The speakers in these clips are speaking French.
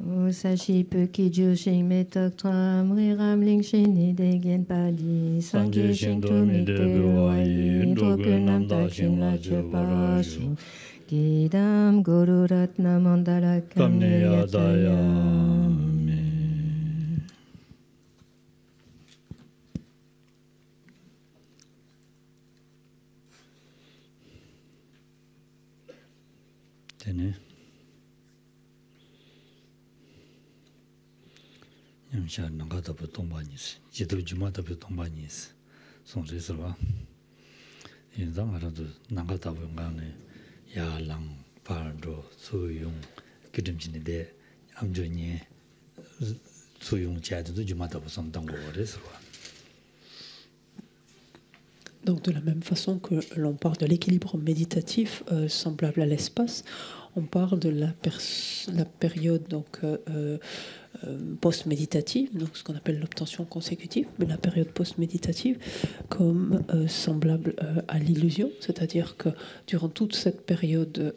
Sashi Puki Jushin Metak Tram Riram Ling Shini Degen Padi Sange Shin Tumi Teruai Drogunam Dakshin Lache Parashu Gidam Guru Ratna Mandala Kamneya Dayami. Tenez. Yamsha Nangata Tombanis, Jitu Jumata Tombanis, son Jesra. In Zamarado Nangata Vungane, Yalang, Pardo, Suyung, Kidimchini de Amjoni, Suyung Chat, Jumata Son Tango Resra. Donc de la même façon que l'on parle de l'équilibre méditatif semblable à l'espace, on parle de la période donc post-méditative, donc ce qu'on appelle l'obtention consécutive, mais la période post-méditative comme semblable à l'illusion, c'est-à-dire que durant toute cette période,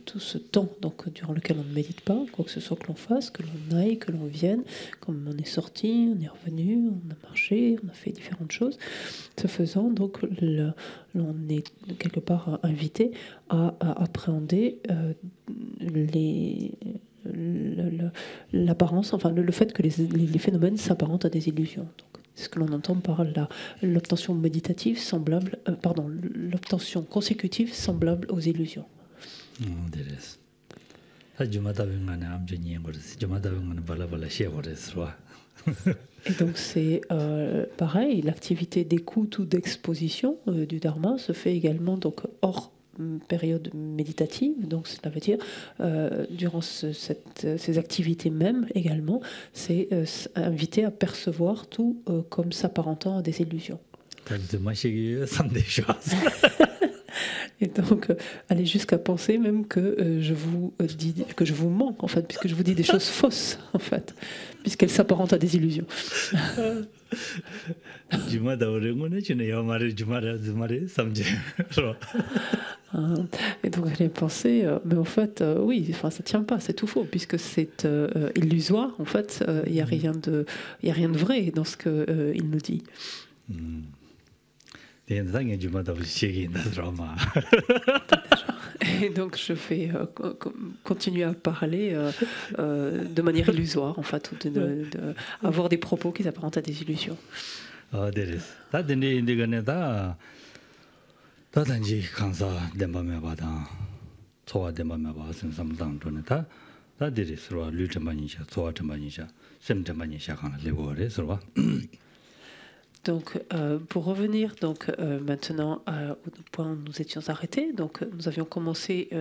tout ce temps donc, durant lequel on ne médite pas, quoi que ce soit que l'on fasse, que l'on aille, que l'on vienne, comme on est sorti, on est revenu, on a marché, on a fait différentes choses, ce faisant, donc l'on est quelque part invité à appréhender l'apparence, enfin le fait que les phénomènes s'apparentent à des illusions. Donc, c'est ce que l'on entend par l'obtention méditative semblable, l'obtention consécutive semblable aux illusions. Et donc c'est pareil, l'activité d'écoute ou d'exposition du Dharma se fait également donc hors période méditative, donc cela veut dire durant ces activités même également, c'est invité à percevoir tout comme s'apparentant à des illusions. Et donc aller jusqu'à penser même que je vous manque en fait, puisque je vous dis des choses fausses en fait, puisqu'elles s'apparentent à des illusions. Et donc j'allais penser, mais en fait, oui, enfin ça tient pas, c'est tout faux, puisque c'est illusoire. En fait, il y a rien de vrai dans ce que il nous dit. Et donc je vais continuer à parler de manière illusoire, en fait, avoir des propos qui s'apparentent à des illusions. Donc, pour revenir donc, maintenant au point où nous étions arrêtés, donc, nous avions commencé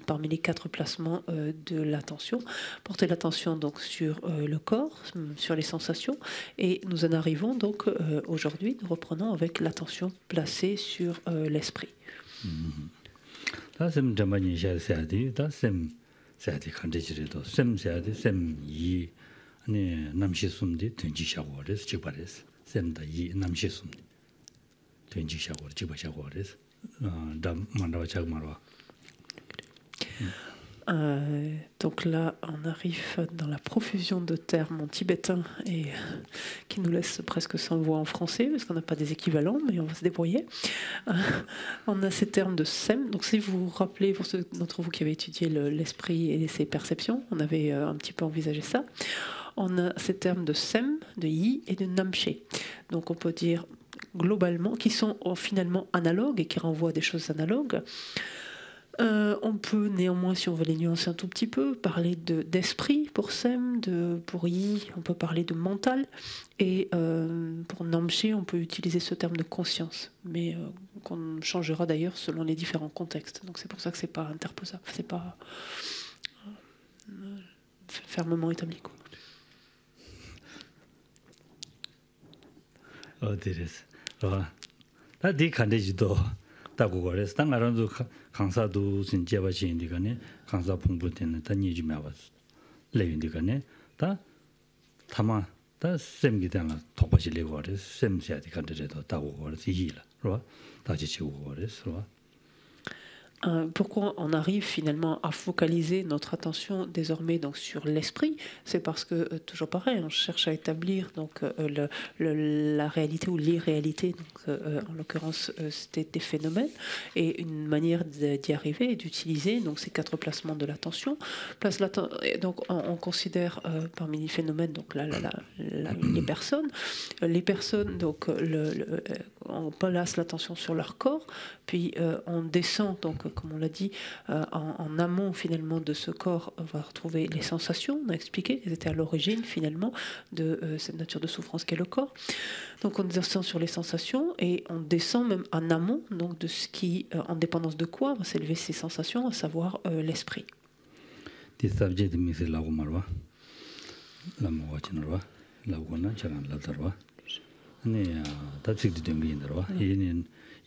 parmi les 4 placements de l'attention, porter l'attention donc, sur le corps, sur les sensations, et nous en arrivons donc aujourd'hui, nous reprenons avec l'attention placée sur l'esprit. Donc là, on arrive dans la profusion de termes en tibétain et qui nous laisse presque sans voix en français parce qu'on n'a pas des équivalents, mais on va se débrouiller. On a ces termes de sem. Donc si vous vous rappelez, pour ceux d'entre vous qui avez étudié l'esprit et ses perceptions, on avait un petit peu envisagé ça. On a ces termes de sem, de yi et de namche. Donc on peut dire globalement, qui sont finalement analogues et qui renvoient à des choses analogues. On peut néanmoins, si on veut les nuancer un tout petit peu, parler d'esprit pour sem, pour yi, on peut parler de mental, et pour namche, on peut utiliser ce terme de conscience, mais qu'on changera d'ailleurs selon les différents contextes. Donc c'est pour ça que c'est pas interposable, c'est pas fermement établi, quoi. Oh, this. That the candidato. Tagores, Tangaranzo, Kansado, Sinjavashi Indigane, Kansa Pumbutin, Tanijimavas, Levindigane, Tama, that's same Gitana, Topashi Legores, same Siati candidate, Tago or Hila, Tajichi Wars. Pourquoi on arrive finalement à focaliser notre attention désormais donc sur l'esprit? C'est parce que, toujours pareil, on cherche à établir donc, la réalité ou l'irréalité, en l'occurrence c'était des phénomènes, et une manière d'y arriver est d'utiliser donc, ces 4 placements de l'attention. Donc on considère parmi les phénomènes donc, les personnes. Les personnes, donc, on place l'attention sur leur corps, puis on descend donc comme on l'a dit, en amont finalement de ce corps, on va retrouver les sensations. On a expliqué qu'elles étaient à l'origine finalement de cette nature de souffrance qu'est le corps. Donc on descend sur les sensations et on descend même en amont donc de ce qui, en dépendance de quoi va s'élever ces sensations, à savoir l'esprit.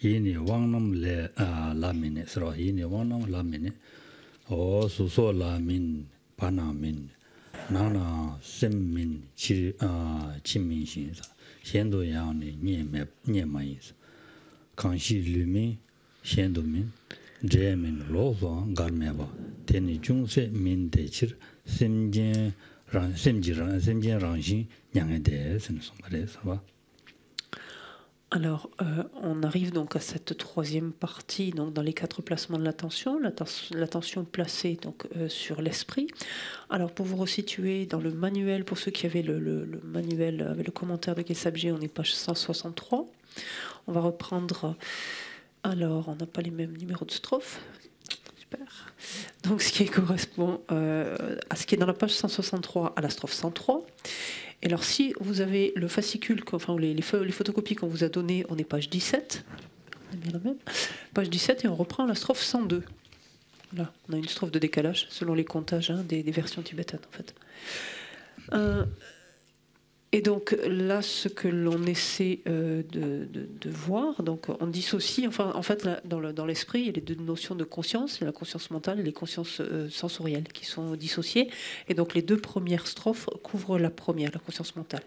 yini wangnam le lamine sro yini wangnam lamine o suso lamin panamin nana semmin chimin shin sa xendo yang ni nie ma yin sa kanshi lumi xendo min jemin lo so gar me ba teni jung se min de chir semjin ran shin nyang de sen so bare ça va. Alors, on arrive donc à cette 3e partie, donc dans les 4 placements de l'attention, l'attention placée donc sur l'esprit. Alors, pour vous resituer dans le manuel, pour ceux qui avaient le manuel avec le commentaire de Gesabje, on est page 163. On va reprendre. Alors, on n'a pas les mêmes numéros de strophes. Super. Donc, ce qui correspond à ce qui est dans la page 163 à la strophe 103. Et alors, si vous avez le fascicule, enfin les photocopies qu'on vous a données, on est page 17, on est bien la même, page 17, et on reprend la strophe 102. Là, on a une strophe de décalage selon les comptages des versions tibétaines, en fait. Et donc là, ce que l'on essaie de voir, donc on dissocie, enfin, en fait, là, dans l'esprit, il y a les 2 notions de conscience, la conscience mentale et les consciences sensorielles qui sont dissociées. Et donc les 2 premières strophes couvrent la première, la conscience mentale.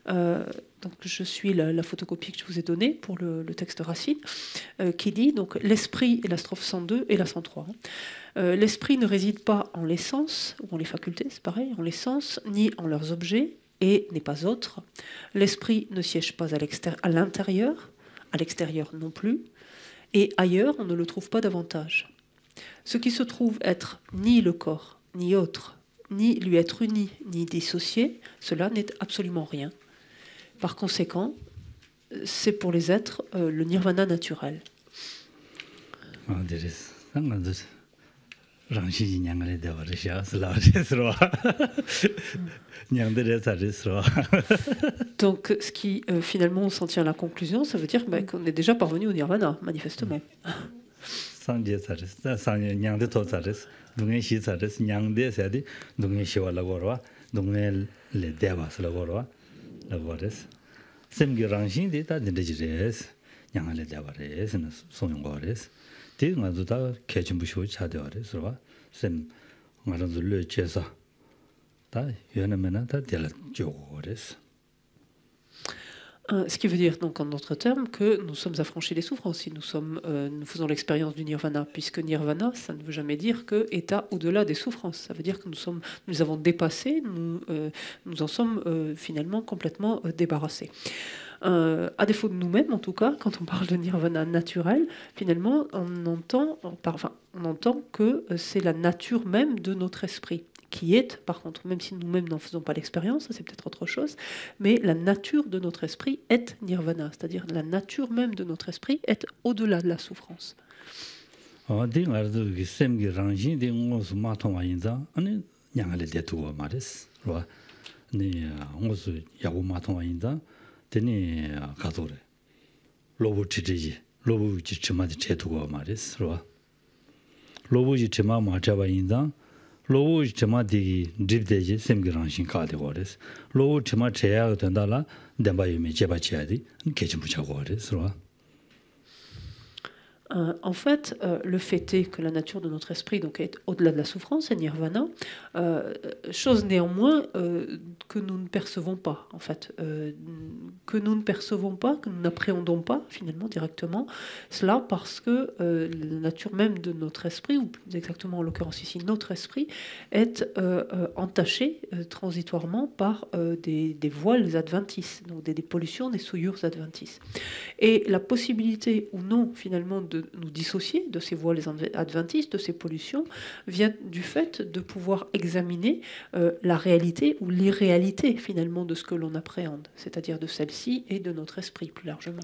Donc je suis la photocopie que je vous ai donnée pour le texte Racine, qui dit donc l'esprit est la strophe 102 et la 103. L'esprit ne réside pas en les sens ou en les facultés, c'est pareil, en les sens ni en leurs objets, et n'est pas autre. L'esprit ne siège pas à l'intérieur, à l'extérieur non plus, et ailleurs on ne le trouve pas davantage. Ce qui se trouve être ni le corps, ni autre, ni lui être uni, ni dissocié, cela n'est absolument rien. Par conséquent, c'est pour les êtres le nirvana naturel. Donc, ce qui finalement on s'en tient à la conclusion, ça veut dire qu'on est déjà parvenu au nirvana, manifestement. Ce qui veut dire donc en d'autres termes que nous sommes affranchis des souffrances si nous faisons l'expérience du nirvana, puisque nirvana, ça ne veut jamais dire que état au-delà des souffrances. Ça veut dire que nous avons dépassé, nous en sommes finalement complètement débarrassés. À défaut de nous-mêmes, en tout cas, quand on parle de nirvana naturel, finalement, on entend que c'est la nature même de notre esprit, qui est, par contre, même si nous-mêmes n'en faisons pas l'expérience, ça c'est peut-être autre chose, mais la nature de notre esprit est nirvana, c'est-à-dire la nature même de notre esprit est au-delà de la souffrance. teni kazore lobu chiji lobu ji chima de chetugo maris ro lobu ji chima ma chaba inda lobu ji chima de dribdeji semgiranshin ka de gores lobu chima cheya tendala demba yumi cheba chedi kechim bucha gores ro. En fait, le fait est que la nature de notre esprit donc, est au-delà de la souffrance, est nirvana, chose néanmoins que nous ne percevons pas, en fait, que nous ne percevons pas, que nous n'appréhendons pas finalement directement, cela parce que la nature même de notre esprit, ou plus exactement en l'occurrence ici notre esprit, est entachée transitoirement par des voiles adventices, donc des pollutions, des souillures adventices. Et la possibilité ou non finalement de nous dissocier de ces voiles adventices, de ces pollutions, vient du fait de pouvoir examiner la réalité ou l'irréalité finalement de ce que l'on appréhende, c'est-à-dire de celle-ci et de notre esprit plus largement.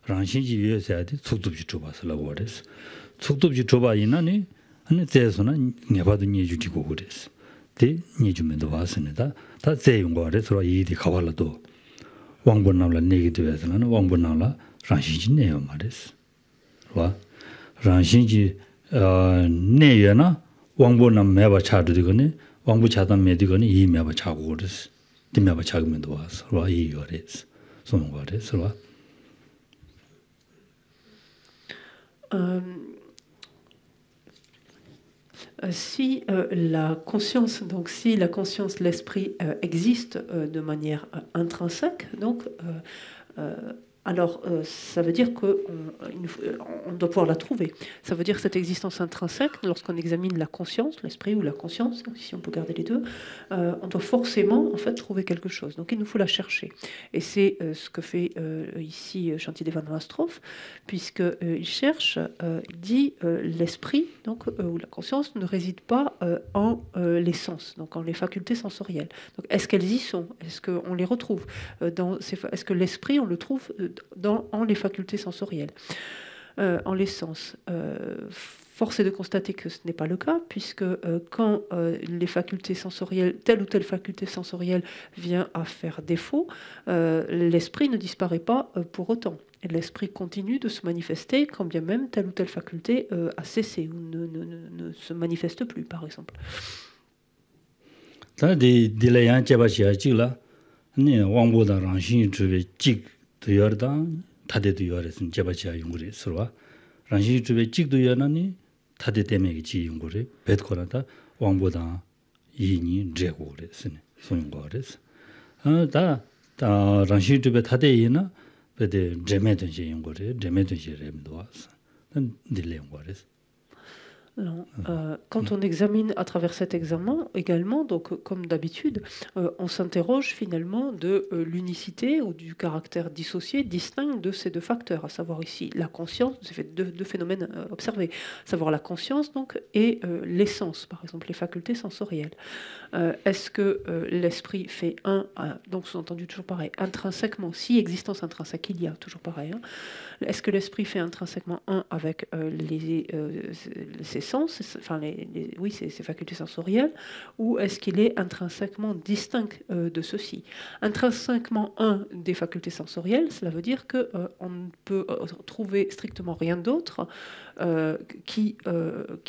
랑신지 위에서 속도비 줘봐서라고 그랬어. 속도비 줘봐 이나니 아니 대해서는 내가도 니주지고 그랬어. 대 니주면도 왔습니다. 다 제용 거래서 이디 가발라도 왕본나라 네게티브에서는 왕본나라 랑신지 내요 말했어. 와 랑신지 내여나 왕본남 매바 차드리거니 왕부 차단 매디거니 이 매바 차고 그랬어. 디 매바 차면도 왔어. 와 이 거래서 손 거래서 와 Si la conscience, donc si la conscience, l'esprit existe de manière intrinsèque, donc alors ça veut dire qu'on doit pouvoir la trouver. Ça veut dire que cette existence intrinsèque, lorsqu'on examine la conscience, l'esprit ou la conscience, si on peut garder les deux, on doit forcément en fait trouver quelque chose. Donc il nous faut la chercher. Et c'est ce que fait ici Shantidevan Mahastrov, puisqu'il cherche, il dit l'esprit donc ou la conscience ne réside pas en les sens, donc en les facultés sensorielles. Donc est-ce qu'elles y sont? Est-ce qu'on les retrouve est-ce que l'esprit on le trouve en les facultés sensorielles, en les sens. Force est de constater que ce n'est pas le cas, puisque quand les facultés sensorielles, telle ou telle faculté sensorielle vient à faire défaut, l'esprit ne disparaît pas pour autant. Et l'esprit continue de se manifester quand bien même telle ou telle faculté a cessé ou ne se manifeste plus, par exemple. 타데도 요래선 제바치아 용거리 서와 란시 주베 찍도 요나니 타데 때문에 지 용거리 벳코나다 왕보다 이니 제고 그랬으니 소용거 그랬어 다 란시 주베 타데 이나 베데 제메든지 용거리 제메든지 렘도 왔어 난 딜레 용거 그랬어. Non. Quand on examine à travers cet examen également, donc comme d'habitude, on s'interroge finalement de l'unicité ou du caractère dissocié, distinct de ces deux facteurs, à savoir ici la conscience, c'est deux phénomènes observés, à savoir la conscience donc et l'essence, par exemple les facultés sensorielles. Est-ce que l'esprit fait donc sous-entendu toujours pareil, intrinsèquement, si existence intrinsèque il y a, toujours pareil, hein, est-ce que l'esprit fait intrinsèquement avec ses sens, enfin ses facultés sensorielles, ou est-ce qu'il est intrinsèquement distinct de ceci? Intrinsèquement des facultés sensorielles, cela veut dire qu'on ne peut trouver strictement rien d'autre qui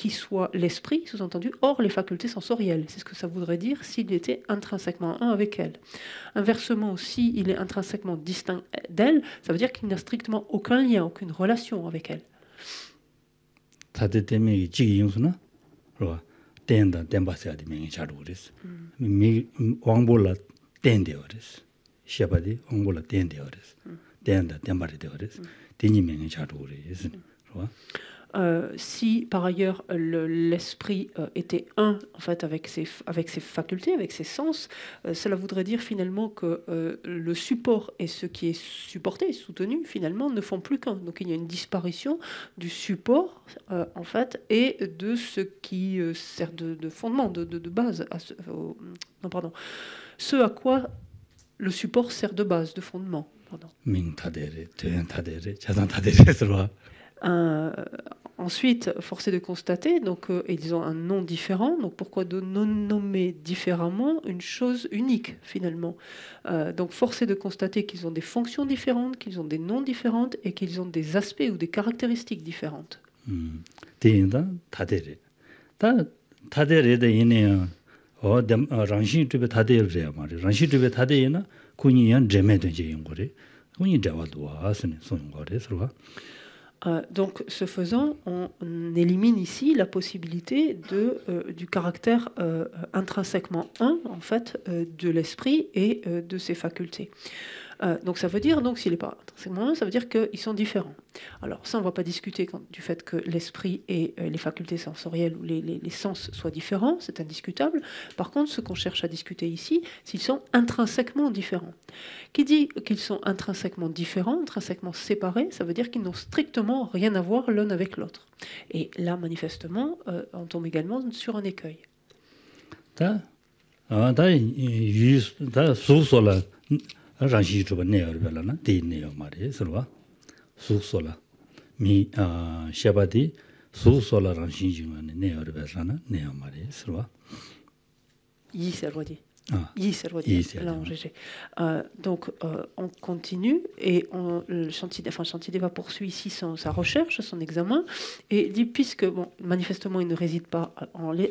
soit l'esprit, sous-entendu, hors les facultés sensorielles. C'est ce que ça voudrait dire s'il était intrinsèquement avec elles. Inversement, s'il est intrinsèquement distinct d'elles, ça veut dire qu'il n'a strictement aucun lien, aucune relation avec elles. 타데 때문에 지기 용수나 그러와 땡다 땡바스야 되면 잘 그랬어. 미 왕볼라 땡데요 그랬어. 시아바디 왕볼라 땡데요 그랬어. 땡다 땡바리 되어 그랬어. 되니면 잘 그랬어. 그러와 si par ailleurs l'esprit était en fait avec ses facultés, avec ses sens, cela voudrait dire finalement que le support et ce qui est supporté, soutenu, finalement ne font plus qu'un. Donc il y a une disparition du support en fait et de ce qui sert de fondement, de base. Ce à quoi le support sert de base, de fondement. Ensuite, force est de constater, donc ils ont un nom différent, donc pourquoi de nommer différemment une chose unique finalement. Donc force est de constater qu'ils ont des fonctions différentes, qu'ils ont des noms différents et qu'ils ont des aspects ou des caractéristiques différentes. Donc, ce faisant, on élimine ici la possibilité du caractère intrinsèquement un, en fait, de l'esprit et de ses facultés. Donc ça veut dire, s'il n'est pas intrinsèquement un, ça veut dire qu'ils sont différents. Alors ça, on ne va pas discuter du fait que l'esprit et les facultés sensorielles ou les sens soient différents, c'est indiscutable. Par contre, ce qu'on cherche à discuter ici, s'ils sont intrinsèquement différents. Qui dit qu'ils sont intrinsèquement différents, intrinsèquement séparés, ça veut dire qu'ils n'ont strictement rien à voir l'un avec l'autre. Et là, manifestement, on tombe également sur un écueil. Ranshi chuba neo rubela na di neo mare surwa suk sola mi sheba di suk sola ranshi jingwa neo rubela na neo mare surwa yi serwadi donc on continue et Shantideva poursuit ici sa recherche, son examen, et dit puisque manifestement il ne réside pas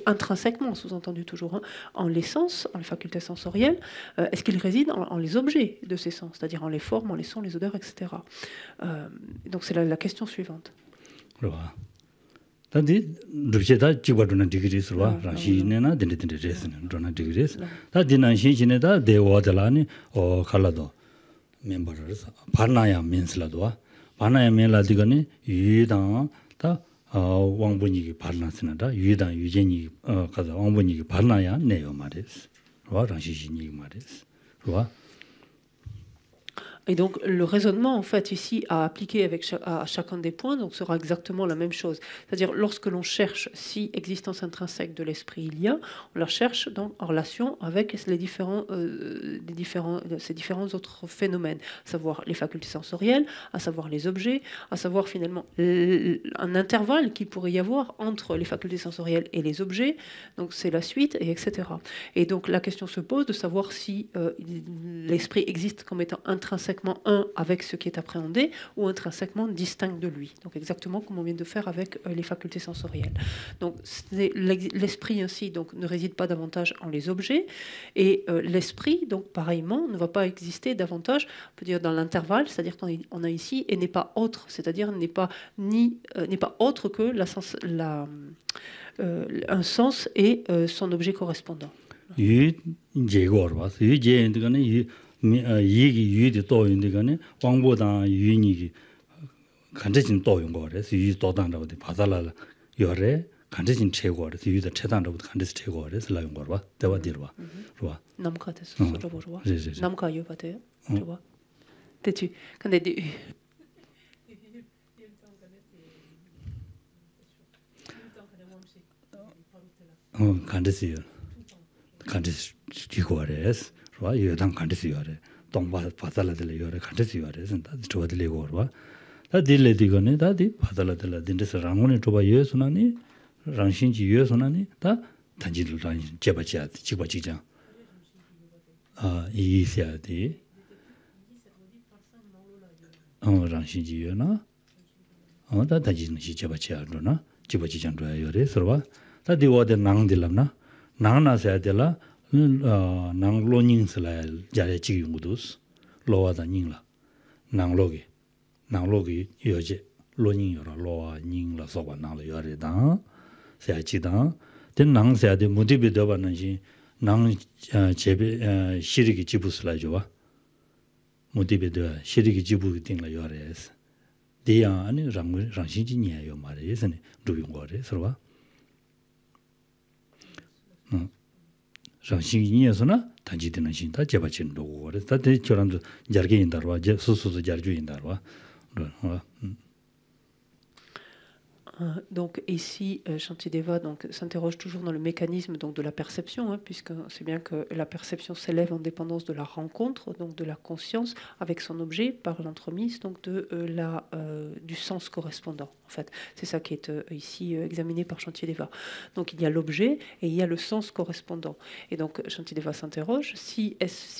intrinsèquement, sous-entendu toujours, en les sens, en les facultés sensorielles, est-ce qu'il réside en les objets de ces sens, c'est-à-dire en les formes, en les sons, les odeurs, etc. Donc c'est la question suivante. Tadi rupcheta chibaduna degrees wa rashi nena dinde res dona degrees ta dinanshi chine da dewa dalani o khalado members bhanaya means ladwa bhanaya men la digane yudang ta wangbuni gi bharnasna da yudang yujeni kaza wangbuni gi bharnaya neyo mares wa rashi jini mares wa. Et donc, le raisonnement, en fait, ici, à appliquer à chacun des points, donc, sera exactement la même chose. C'est-à-dire, lorsque l'on cherche si existence intrinsèque de l'esprit il y a, on la cherche donc en relation avec ces différents autres phénomènes, à savoir les facultés sensorielles, à savoir les objets, à savoir finalement un intervalle qu'il pourrait y avoir entre les facultés sensorielles et les objets. Donc, c'est la suite, et etc. Et donc, la question se pose de savoir si l'esprit existe comme étant intrinsèquement un avec ce qui est appréhendé ou intrinsèquement distinct de lui. Donc exactement comme on vient de faire avec les facultés sensorielles. Donc l'esprit ainsi donc ne réside pas davantage en les objets et l'esprit donc pareillement ne va pas exister davantage, on peut dire dans l'intervalle, c'est-à-dire qu'on a ici et n'est pas autre, c'est-à-dire n'est pas autre que un sens et son objet correspondant. 이기 유디 또 인데가네 왕보다 유인이 간제진 또 용거래서 이 도단라고 바달라 요래 간제진 최고래서 유디 최단라고 간제스 최고래서 라 용거 봐 대화디로 봐 좋아 남카데스 소저 보러 남카 요바데 좋아 대치 근데 간제스요 간제스 최고래서 와 여당 간데스요래 동바 바달라들 요래 간데스요래 선다 저들이 거와 다 딜레디거네 다디 바달라들 딘데서 랑원에 줘봐 예수나니 랑신지 예수나니 다 단지를 단 제바지야 지바지장 이시야디 랑신지 요나 다 단지는 제바지야로나 지바지장 줘야 요래 서와 다 디워데 낭딜람나 낭나서야 될라 nang lo ning sala jare chi yungudus lo wa da ning la nang lo gi yoje lo ning yora lo wa ning la so ba nang la yore da sa chi da den nang sa de mudi be da ba na ji nang chebe shiri gi jibus la jo wa mudi be da shiri gi jibu ding la yore es de ya ani rang xin ji ni yo ma re se ne du yong go re so ba 장신이에서나 단지되는 신다 제바친 로고 그래서 다들 저런도 잘게 인다로 와 수수도 잘주 인다로 와 Donc ici, Shantideva s'interroge toujours dans le mécanisme donc, de la perception, puisque c'est bien que la perception s'élève en dépendance de la rencontre, donc de la conscience avec son objet, par l'entremise donc du sens correspondant. En fait, c'est ça qui est ici examiné par Shantideva. Donc il y a l'objet et il y a le sens correspondant. Et donc Shantideva s'interroge si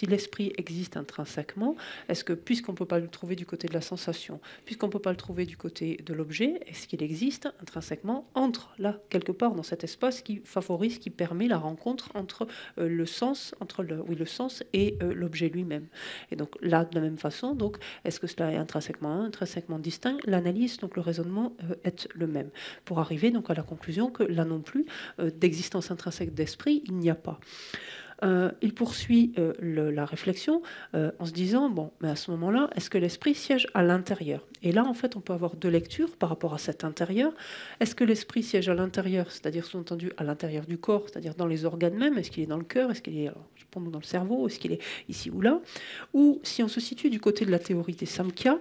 l'esprit existe intrinsèquement, est-ce que puisqu'on ne peut pas le trouver du côté de la sensation, puisqu'on ne peut pas le trouver du côté de l'objet, est-ce qu'il existe intrinsèquement entre là quelque part dans cet espace qui favorise, qui permet la rencontre entre le sens et l'objet lui-même. Et donc là de la même façon, donc est-ce que cela est intrinsèquement distinct? L'analyse, donc le raisonnement est le même pour arriver donc à la conclusion que là non plus d'existence intrinsèque d'esprit il n'y a pas. Il poursuit la réflexion en se disant, bon, mais à ce moment-là, est-ce que l'esprit siège à l'intérieur? Et là, en fait, on peut avoir deux lectures par rapport à cet intérieur. Est-ce que l'esprit siège à l'intérieur, c'est-à-dire sous-entendu à l'intérieur du corps, c'est-à-dire dans les organes même? Est-ce qu'il est dans le cœur? Est-ce qu'il est dans le cerveau? Est-ce qu'il est ici ou là? Ou si on se situe du côté de la théorie des Samkhya,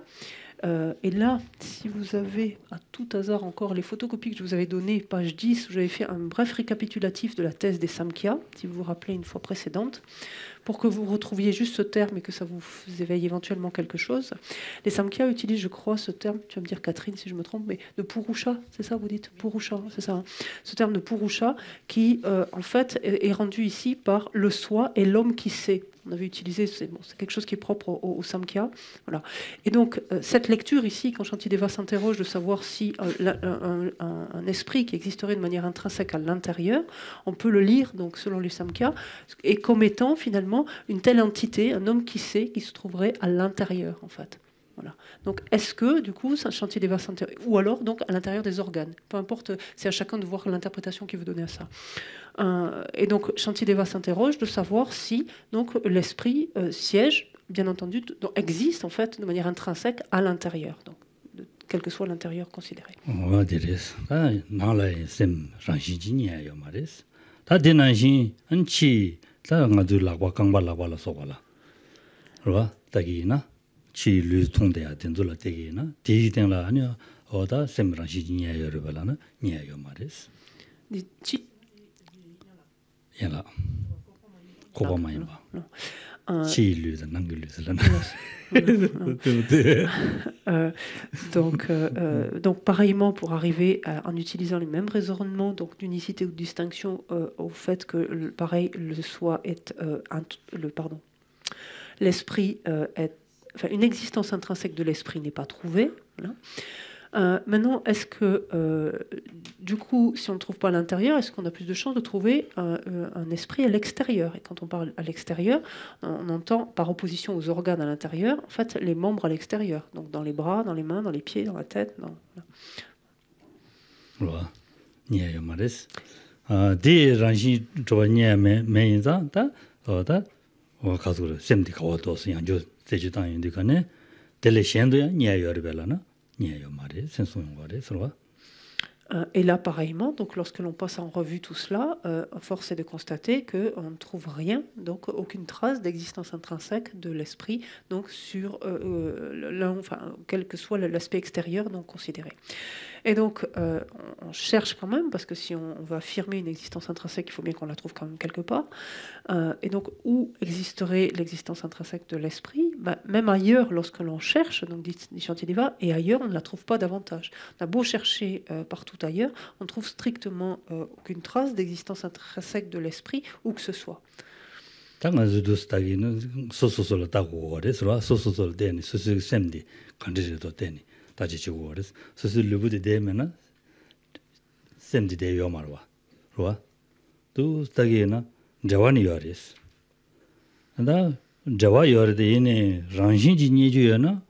et là, si vous avez à tout hasard encore les photocopies que je vous avais données, page 10, où j'avais fait un bref récapitulatif de la thèse des Samkhya, si vous vous rappelez une fois précédente, pour que vous retrouviez juste ce terme et que ça vous éveille éventuellement quelque chose. Les Samkhya utilisent, je crois, ce terme, tu vas me dire Catherine si je me trompe, mais de Purusha, c'est ça vous dites? Purusha, c'est ça. Ce terme de Purusha qui, en fait, est rendu ici par le soi et l'homme qui sait. On avait utilisé, c'est quelque chose qui est propre au Samkhya. Voilà. Et donc, cette lecture ici, quand Shantideva s'interroge de savoir si un esprit qui existerait de manière intrinsèque à l'intérieur, on peut le lire, donc, selon les Samkhya, et comme étant finalement une telle entité, un homme qui sait, qui se trouverait à l'intérieur, en fait. Voilà. Donc, est-ce que, du coup, Shantideva s'interroge, ou alors, donc, à l'intérieur des organes? Peu importe, c'est à chacun de voir l'interprétation qu'il veut donner à ça. Et donc, Shantideva s'interroge de savoir si donc l'esprit siège, bien entendu, existe en fait de manière intrinsèque à l'intérieur, donc quel que soit l'intérieur considéré. Yala. Donc pareillement pour arriver en utilisant les mêmes raisonnements donc d'unicité ou de distinction au fait que pareil le soi est l'esprit est une existence intrinsèque de l'esprit n'est pas trouvée. Voilà. Maintenant, est-ce que, du coup, si on ne le trouve pas à l'intérieur, est-ce qu'on a plus de chances de trouver un esprit à l'extérieur? Et quand on parle à l'extérieur, on entend, par opposition aux organes à l'intérieur, en fait, les membres à l'extérieur. Donc dans les bras, dans les mains, dans les pieds, dans la tête. Voilà. Des rangi joigné mais ça ta wa kazu semdi kawato sin jo seju tan indi kane tele shendo ya nya yorbelana. Et là, pareillement, donc lorsque l'on passe en revue tout cela, force est de constater qu'on ne trouve rien, donc aucune trace d'existence intrinsèque de l'esprit, donc sur quel que soit l'aspect extérieur donc considéré. Et donc, on cherche quand même, parce que si on veut affirmer une existence intrinsèque, il faut bien qu'on la trouve quand même quelque part. Et donc, où existerait l'existence intrinsèque de l'esprit? Même ailleurs, lorsque l'on cherche, donc dit Shantideva, et ailleurs, on ne la trouve pas davantage. On a beau chercher partout ailleurs, on ne trouve strictement aucune trace d'existence intrinsèque de l'esprit, où que ce soit. 다지 주고 그래서 스스 르부데 되면은 샘디 되요 말와 로와 또 스타게나 자와니 요리스 나 자와 요르데 이네 랑신지 니주여나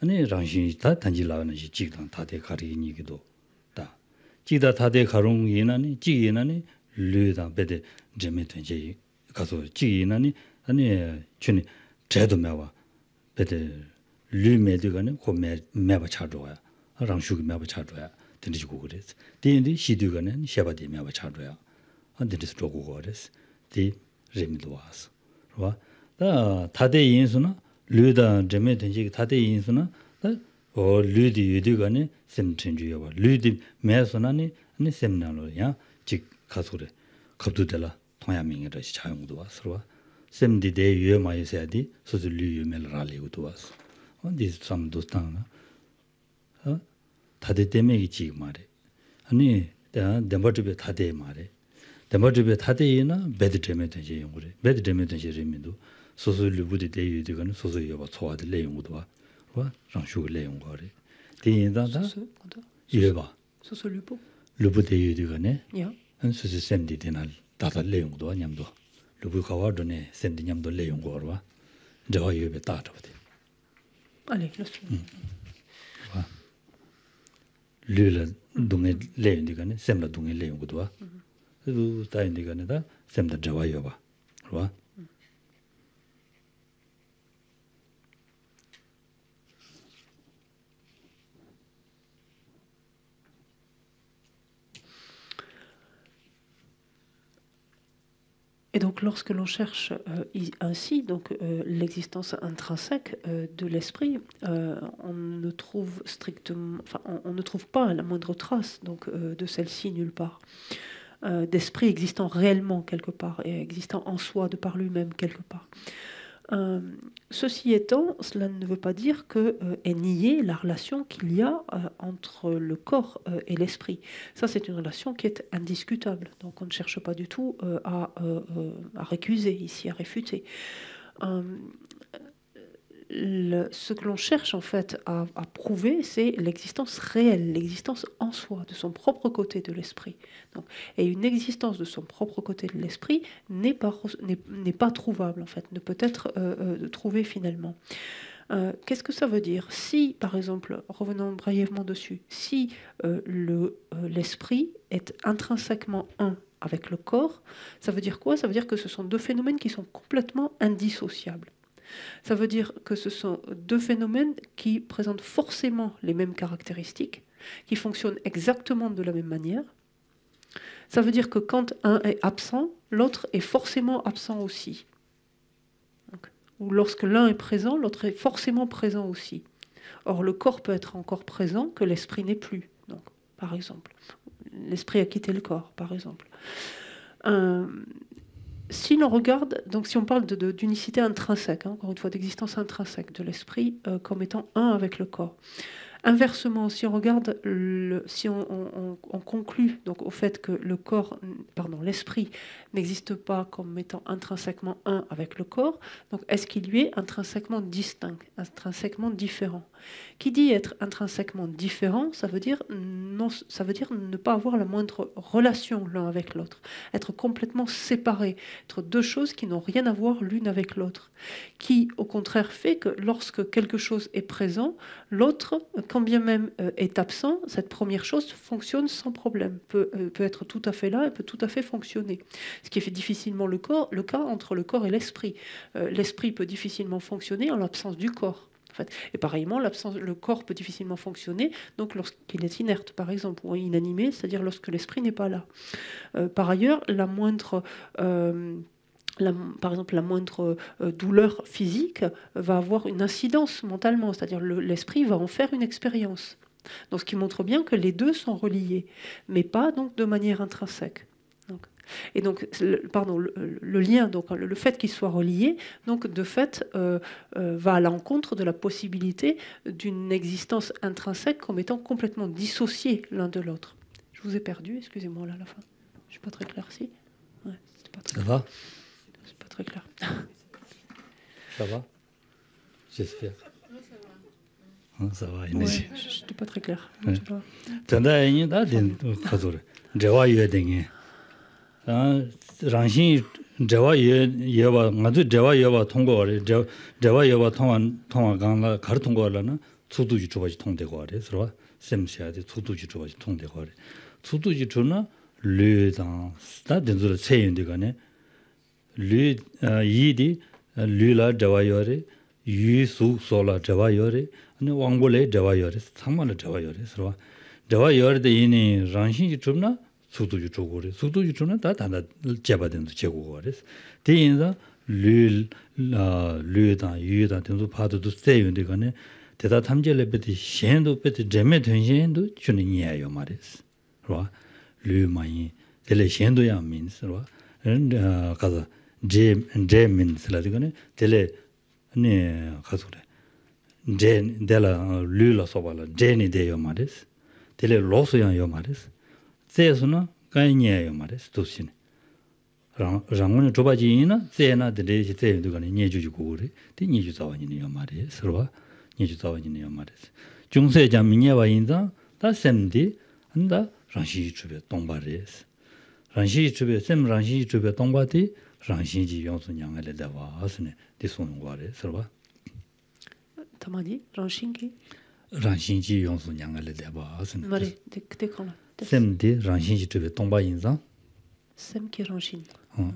아니 랑신 다 단지라는 지 지당 다대 가리니기도 다 지다 다대 가롱 이나니 지이나니 르다 베데 제메든지 가서 지이나니 아니 춘이 제도 매와 베데 류메드가는 고메 매바 차도야 랑슈기 매바 차도야 된지고 그랬어 디인디 시두가는 샤바디 매바 차도야 안데스 도고 그랬어 디 레미도 와서 와 다대 인수나 류다 제메 된지 다대 인수나 어 류디 유디가네 셈친주여봐 류디 매서나니 아니 셈나로야 직 가소래 갑두들라 통야밍이라 자용도 와서 셈디데 유마이세디 소들 류유멜라리고도 와서 어디 삼도 땅나 어 다데 때문이지 말해 아니 다 덴버트베 다데 말해 덴버트베 다데이나 베드데메 되지 용거래 베드데메 되지 리미도 소소를 부디 대유디가는 소소여봐 소화들 내용도 와 장슈의 내용거래 대인다다 이해봐 소소르보 루부 대유디가네 야 한수지 셈디 되날 다다 내용도 냠도 루부 가와도네 셈디 냠도 내용거와 저와 이해배 따라버대 allez laisse 와 르르 동에 내용디가네 셈라 동에 내용도 와 그 다인디가네다 셈다 저와 여봐 와 Et donc, lorsque l'on cherche ainsi donc l'existence intrinsèque de l'esprit, on ne trouve strictement, enfin, on ne trouve pas la moindre trace donc de celle-ci nulle part, d'esprit existant réellement quelque part et existant en soi de par lui-même quelque part. Ceci étant, cela ne veut pas dire que est niée la relation qu'il y a entre le corps et l'esprit. Ça, c'est une relation qui est indiscutable. Donc, on ne cherche pas du tout à récuser ici, à réfuter. Ce que l'on cherche en fait à prouver, c'est l'existence réelle, l'existence en soi, de son propre côté de l'esprit. Et une existence de son propre côté de l'esprit n'est pas trouvable en fait, ne peut être trouvée finalement. Qu'est-ce que ça veut dire? Si, par exemple, revenons brièvement dessus, si l'esprit est intrinsèquement un avec le corps, ça veut dire quoi? Ça veut dire que ce sont deux phénomènes qui sont complètement indissociables. Ça veut dire que ce sont deux phénomènes qui présentent forcément les mêmes caractéristiques, qui fonctionnent exactement de la même manière. Ça veut dire que quand un est absent, l'autre est forcément absent aussi. Ou lorsque l'un est présent, l'autre est forcément présent aussi. Or, le corps peut être encore présent que l'esprit n'est plus. Donc, par exemple, l'esprit a quitté le corps, par exemple. Si l'on regarde, donc si on parle d'unicité intrinsèque, encore une fois d'existence intrinsèque de l'esprit comme étant un avec le corps. Inversement, si on regarde, si on conclut donc au fait que l'esprit n'existe pas comme étant intrinsèquement un avec le corps, donc est-ce qu'il lui est intrinsèquement distinct, intrinsèquement différent? Qui dit être intrinsèquement différent, ça veut dire ne pas avoir la moindre relation l'un avec l'autre, être complètement séparés, être deux choses qui n'ont rien à voir l'une avec l'autre, qui au contraire fait que lorsque quelque chose est présent, l'autre, quand bien même est absent, cette première chose fonctionne sans problème, peut être tout à fait là et peut tout à fait fonctionner. Ce qui fait difficilement le cas entre le corps et l'esprit. L'esprit peut difficilement fonctionner en l'absence du corps. En fait. Et pareillement, le corps peut difficilement fonctionner donc lorsqu'il est inerte, par exemple, ou inanimé, c'est-à-dire lorsque l'esprit n'est pas là. Par ailleurs, la moindre douleur physique va avoir une incidence mentalement, c'est-à-dire l'esprit va en faire une expérience. Donc, ce qui montre bien que les deux sont reliés, mais pas donc de manière intrinsèque. Et donc, le lien, donc le fait qu'ils soient reliés, donc de fait, va à l'encontre de la possibilité d'une existence intrinsèque comme étant complètement dissociée l'un de l'autre. Je vous ai perdu, excusez-moi là à la fin. Je suis pas très claire, si. Ouais, pas très ça va? C'est pas très clair. Ça va? J'espère. Ça va. Ouais, je n'étais pas très clair. 랑신 저와 예와 나도 저와 예와 통과를 저와 예와 통화강라 가르 통과하려나 수두지 주바지 통되고 하래 서로 셈시아데 수두지 주바지 통되고 하래 수두지 주나 르당 스타든들 세인데가네 르 이디 르라 저와요레 유수 소라 저와요레 아니 왕골에 저와요레 상만을 저와요레 서로 저와요레데 이니 랑신이 주나 수도주 쪽으로 수도주 쪽은 다 제바된도 제고가 그래서 대인자 르다 유다 된도 파도도 세윤데 간에 대다 탐절에 베티 셴도 베티 제메 된셴도 주는 이야요 말이스. 봐. 류마이 텔레 셴도야 means 봐. 가서 제 means 라디거네 텔레 네 가서 그래. 제 델라 류라 소발라 제니 데요 말이스. 텔레 로스야 요 말이스. 제스나 가이니에요 말이스. 도시네. 장군의 조바지나 세나 데레지 때도가네 녀주주고 그래. 데 녀주자원이네요 말이스. 봐. 녀주자원이네요 말이스. 중세자 민예와 인다 다 셈디 한다 랑시 주베 동바레스. 랑시 주베 셈 랑시 주베 동바디 랑시지 용수냥을 대와 하스네 디소는 거래. 서봐. tamadi ranshingi 랑시지 용수냥을 대와 하스네. mari de quand 셈디 랑시지 주베 동바 인자. semki ranshin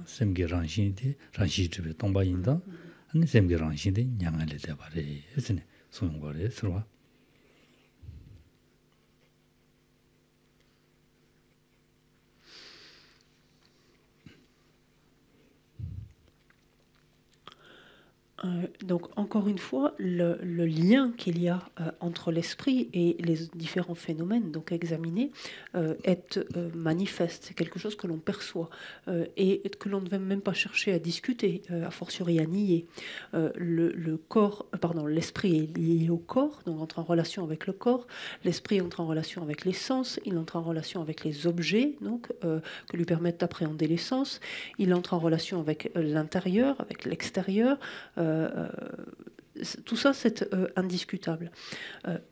셈게 랑시디 랑시 주베 동바 인자. 아니 셈게 랑시디 냥을 대바레. 하스네. 소는 거래. 서봐. Donc, encore une fois, le lien qu'il y a entre l'esprit et les différents phénomènes donc examinés est manifeste. C'est quelque chose que l'on perçoit et que l'on ne va même pas chercher à discuter, a fortiori à nier. L'esprit est lié au corps, donc entre en relation avec le corps. L'esprit entre en relation avec les sens. Il entre en relation avec les objets, donc que lui permettent d'appréhender les sens. Il entre en relation avec l'intérieur, avec l'extérieur. Tout ça, c'est indiscutable.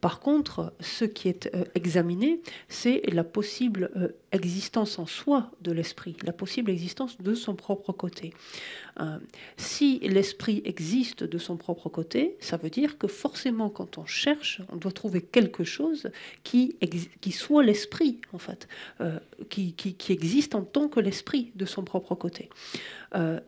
Par contre, ce qui est examiné, c'est la possible existence en soi de l'esprit, la possible existence de son propre côté. Si l'esprit existe de son propre côté, ça veut dire que forcément, quand on cherche, on doit trouver quelque chose qui soit l'esprit, en fait, qui existe en tant que l'esprit de son propre côté.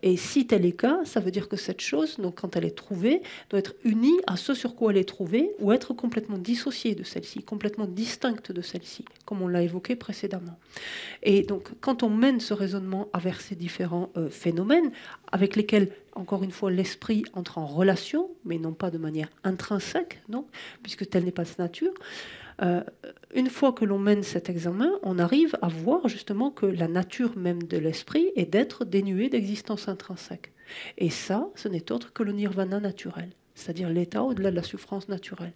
Et si tel est le cas, ça veut dire que cette chose, donc, quand elle est trouvée, doit être unie à ce sur quoi elle est trouvée ou être complètement dissociée de celle-ci, complètement distincte de celle-ci, comme on l'a évoqué précédemment. Et donc, quand on mène ce raisonnement vers ces différents phénomènes, avec lesquels, encore une fois, l'esprit entre en relation, mais non pas de manière intrinsèque, non, puisque telle n'est pas sa nature, une fois que l'on mène cet examen, on arrive à voir justement que la nature même de l'esprit est d'être dénuée d'existence intrinsèque. Et ça, ce n'est autre que le nirvana naturel, c'est-à-dire l'état au-delà de la souffrance naturelle,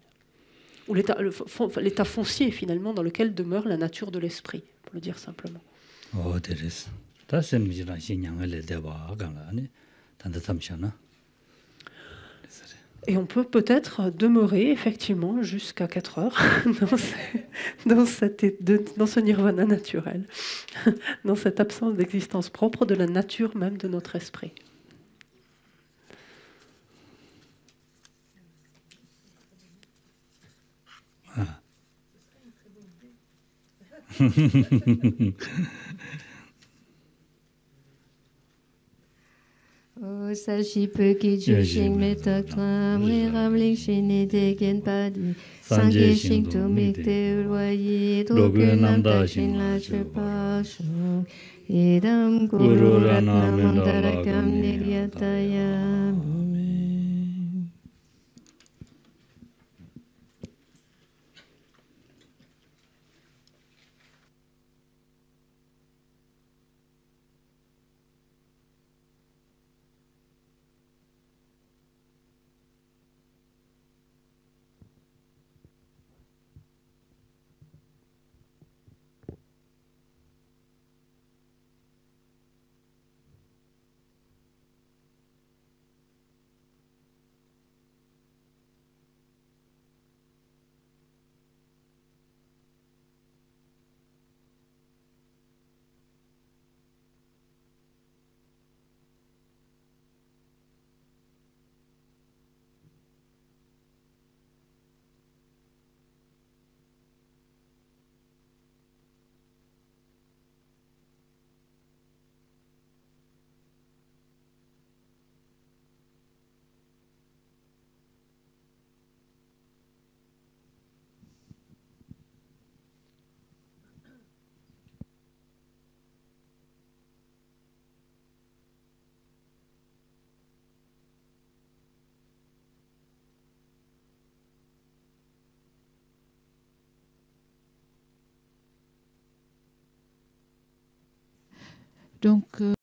ou l'état foncier finalement dans lequel demeure la nature de l'esprit, pour le dire simplement. Oh, Thérèse. Ça, c'est une Et on peut peut-être demeurer effectivement jusqu'à 4 heures dans ce nirvana naturel, dans cette absence d'existence propre de la nature même de notre esprit. Ah. O sashi pe ki ju shing me tak tram ri ram ling shin ni de gen pa di sang ge shing tu mi te urwayi do ge nam da shin la che pa shung idam guru ratna mandara kam niryatayami. Donc